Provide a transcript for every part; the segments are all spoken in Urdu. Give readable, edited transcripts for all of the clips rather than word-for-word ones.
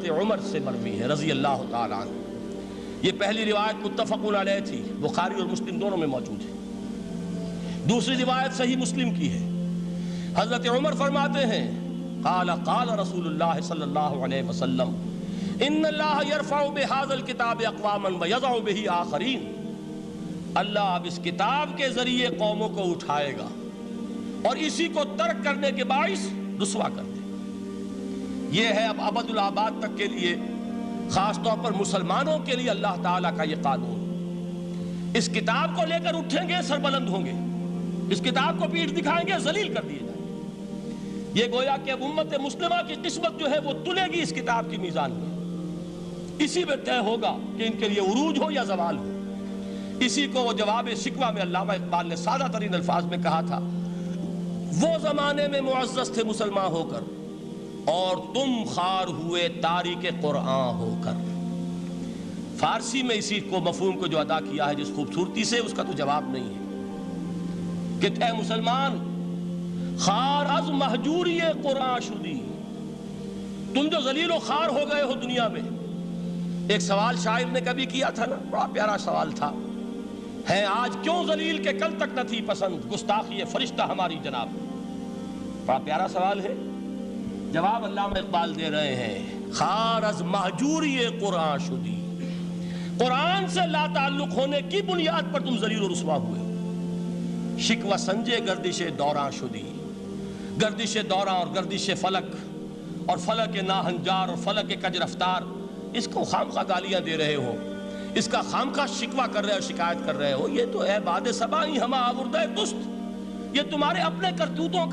حضرت عمر سے مروی ہے رضی اللہ تعالیٰ عنہ۔ یہ پہلی روایت متفق علیہ تھی، بخاری اور مسلم دونوں میں موجود ہے۔ دوسری روایت صحیح مسلم کی ہے، حضرت عمر فرماتے ہیں قال قال رسول اللہ صلی اللہ علیہ وسلم ان اللہ یرفع بہذا الکتاب اقواما ویضع بہ آخرین، اللہ اب اس کتاب کے ذریعے قوموں کو اٹھائے گا اور اسی کو ترک کرنے کے باعث رسوا کر دے۔ یہ ہے اب ابد الآباد تک کے لیے، خاص طور پر مسلمانوں کے لیے اللہ تعالیٰ کا یہ قانون۔ اس کتاب کو لے کر اٹھیں گے سربلند ہوں گے، اس کتاب کو پیٹھ دکھائیں گے ذلیل کر دیے جائیں گے۔ یہ گویا کہ اب امت مسلمہ کی قسمت جو ہے وہ تلے گی اس کتاب کی میزان میں، اسی میں طے ہوگا کہ ان کے لیے عروج ہو یا زوال ہو۔ اسی کو وہ جواب شکوہ میں علامہ اقبال نے سادہ ترین الفاظ میں کہا تھا، وہ زمانے میں معزز تھے مسلمان ہو کر اور تم خار ہوئے تاریک قرآن ہو کر۔ فارسی میں اسی کو مفہوم کو جو ادا کیا ہے جس خوبصورتی سے، اس کا تو جواب نہیں ہے کہ اے مسلمان خار از مہجوری قرآن شدی، تم جو ذلیل و خار ہو گئے ہو دنیا میں۔ ایک سوال شاعر نے کبھی کیا تھا نا، بڑا پیارا سوال تھا، ہے آج کیوں ذلیل کہ کل تک نہ تھی پسند، گستاخی فرشتہ ہماری جناب۔ بڑا پیارا سوال ہے، جواب علامہ اقبال دے رہے ہیں، خار از مہجوری قرآن شدی، قرآن سے لا تعلق ہونے کی بنیاد پر تم ذلیل و رسوا ہوئے ہو۔ شکوہ سنجے گردش دوراں شدی، گردش دوراں اور گردش فلک اور فلک ناہنجار اور فلک کج رفتار، اس کو خامخواہ گالیاں دے رہے ہو، اس کا خامخواہ شکوہ کر رہے ہو، شکایت کر رہے ہو، یہ تو اے باد صبائی ہما آوردہ دست، یہ تمہارے اپنے کرتوتوں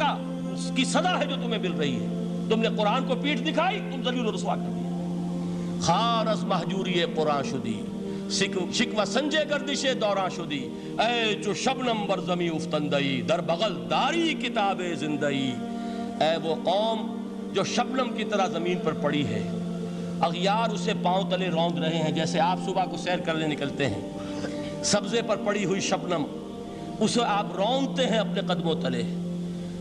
کی سزا ہے جو تمہیں مل رہی ہے۔ تم نے قرآن کو پیٹھ دکھائی، تم ذلیل و رسوا کر دیا۔ خار از مہجوری قرآن شدی، شکوہ سنجے گردش دوراں شدی، اے جو شبنم بر زمیں افتندئی، در بغل داری کتاب زندئی، اے وہ قوم جو شبنم کی طرح زمین پر پڑی ہے، اغیار اسے پاؤں تلے روند رہے ہیں، جیسے آپ صبح کو سیر کرنے نکلتے ہیں، سبزے پر پڑی ہوئی شبنم اسے آپ روندتے ہیں اپنے قدموں تلے۔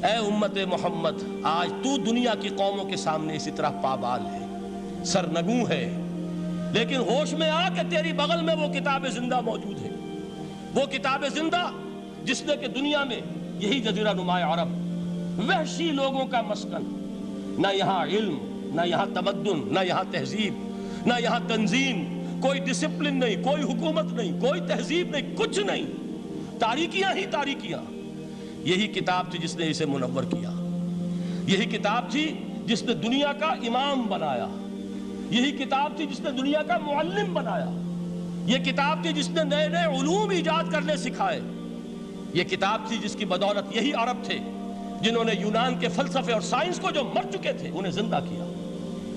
اے امت محمد، آج تو دنیا کی قوموں کے سامنے اسی طرح پابال ہے، سرنگوں ہے، لیکن ہوش میں آ کہ تیری بغل میں وہ کتاب زندہ موجود ہے، وہ کتاب زندہ جس نے کہ دنیا میں یہی جزیرہ نماء عرب، وحشی لوگوں کا مسکن، نہ یہاں علم، نہ یہاں تمدن، نہ یہاں تہذیب، نہ یہاں تنظیم، کوئی ڈسپلن نہیں، کوئی حکومت نہیں، کوئی تہذیب نہیں، کچھ نہیں، تاریکیاں ہی تاریکیاں۔ یہی کتاب تھی جس نے اسے منور کیا، یہی کتاب تھی جس نے دنیا کا امام بنایا، یہی کتاب تھی جس نے دنیا کا معلم بنایا، یہ کتاب تھی جس نے نئے نئے علوم ایجاد کرنے سکھائے، یہ کتاب تھی جس کی بدولت یہی عرب تھے جنہوں نے یونان کے فلسفے اور سائنس کو جو مر چکے تھے انہیں زندہ کیا،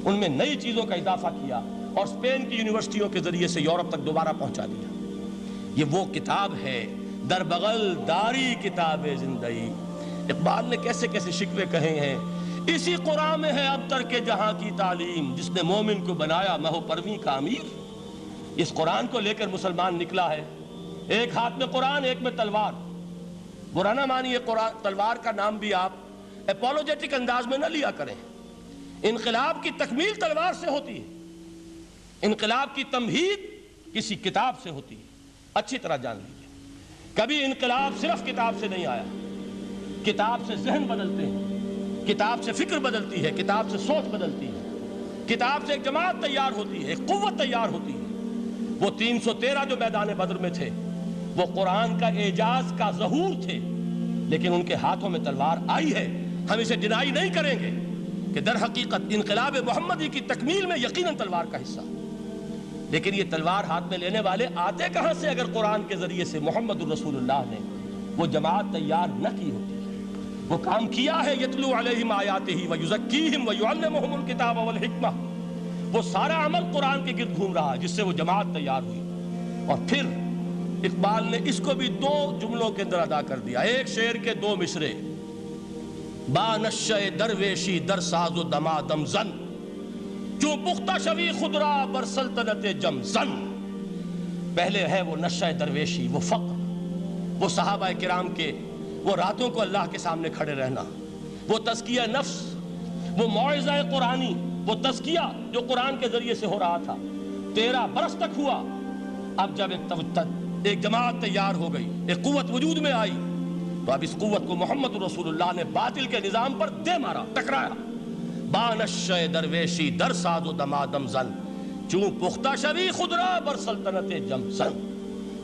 ان میں نئی چیزوں کا اضافہ کیا اور اسپین کی یونیورسٹیوں کے ذریعے سے یورپ تک دوبارہ پہنچا دیا۔ یہ وہ کتاب ہے، در بغل داری کتاب زندئی۔ اقبال نے کیسے کیسے شکوے کہے ہیں، اسی قرآن میں ہے اب ترک جہاں کی تعلیم، جس نے مومن کو بنایا مہو پرویں کا امیر۔ اس قرآن کو لے کر مسلمان نکلا ہے، ایک ہاتھ میں قرآن، ایک میں تلوار۔ برا نہ مانیے، تلوار کا نام بھی آپ اپولوجیٹک انداز میں نہ لیا کریں۔ انقلاب کی تکمیل تلوار سے ہوتی ہے، انقلاب کی تمہید کسی کتاب سے ہوتی ہے، اچھی طرح جان لیجیے۔ کبھی انقلاب صرف کتاب سے نہیں آیا، کتاب سے ذہن بدلتے ہیں، کتاب سے فکر بدلتی ہے، کتاب سے سوچ بدلتی ہے، کتاب سے ایک جماعت تیار ہوتی ہے، ایک قوت تیار ہوتی ہے۔ وہ 313 جو میدان بدر میں تھے وہ قرآن کا اعجاز کا ظہور تھے، لیکن ان کے ہاتھوں میں تلوار آئی ہے، ہم اسے ڈینائی نہیں کریں گے کہ در حقیقت انقلاب محمدی کی تکمیل میں یقیناً تلوار کا حصہ۔ لیکن یہ تلوار ہاتھ میں لینے والے آتے کہاں سے اگر قرآن کے ذریعے سے محمد الرسول اللہ نے وہ جماعت تیار نہ کی ہوتی؟ وہ کام کیا ہے، یتلو علیہم آیاتہ ویزکیہم ویعلمہم الکتاب والحکمہ، وہ سارا عمل قرآن کے گرد گھوم رہا جس سے وہ جماعت تیار ہوئی۔ اور پھر اقبال نے اس کو بھی 2 جملوں کے اندر ادا کر دیا، ایک شعر کے 2 مصرے، با نشہ درویشی در ساز و دمادم زن، جو پختہ شوی خدرا بر سلطنت جم زن۔ پہلے ہے وہ نشہ درویشی، وہ فقر، وہ صحابہ کرام کے وہ راتوں کو اللہ کے سامنے کھڑے رہنا، وہ تزکیہ نفس، وہ موعظہ قرآنی، وہ تزکیہ جو قرآن کے ذریعے سے ہو رہا تھا 13 برس تک ہوا. اب جب ایک جماعت تیار ہو گئی, ایک قوت وجود میں آئی, تو اب اس قوت کو محمد رسول اللہ نے باطل کے نظام پر دے مارا, ٹکرایا. بانش درویشی در ساز و دمادم زن, چوں پختہ شوی خدرا بر سلطنت جم سن.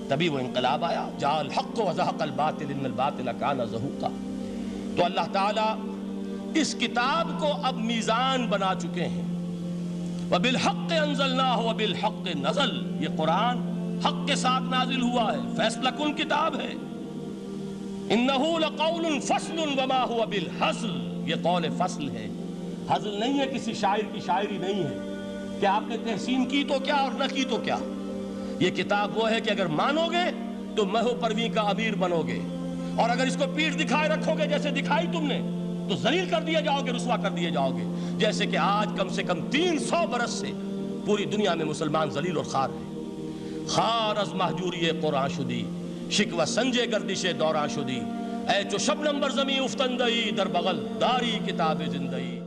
تبھی وہ انقلاب آیا, جاء الحق و زہق الباطل ان الباطل کان زہوقا. تو اللہ تعالیٰ اس کتاب کو اب میزان بنا چکے ہیں. وَبِالْحَقِّ أَنزَلْنَاهُ وَبِالْحَقِّ نَزَلَ, یہ قرآن حق کے ساتھ نازل ہوا ہے, فیصلہ کن کتاب ہے. إِنَّهُ لَقَوْلٌ فَصْلٌ وَمَا هُوَ بِالْحَزْلِ, یہ قول فصل ہے, حزل نہیں ہے, کسی شاعر کی شاعری نہیں ہے کہ آپ نے تحسین کی تو کیا اور نہ کی تو کیا. یہ کتاب وہ ہے کہ اگر مانو گے تو مہو پرویں کا امیر بنو گے, اور اگر اس کو پیٹھ دکھائے رکھو گے جیسے دکھائی تم نے تو ذلیل کر دیے جاؤ گے, رسوا کر دیے جاؤ گے. جیسے کہ آج کم سے کم 300 برس سے پوری دنیا میں مسلمان ذلیل اور خوار ہیں. خار از محجوری قرآن شدی, شکوہ سنجے گردش دوران شدی, اے چو شبنم بر زمین افتندئی در بغل داری کتاب زندئی.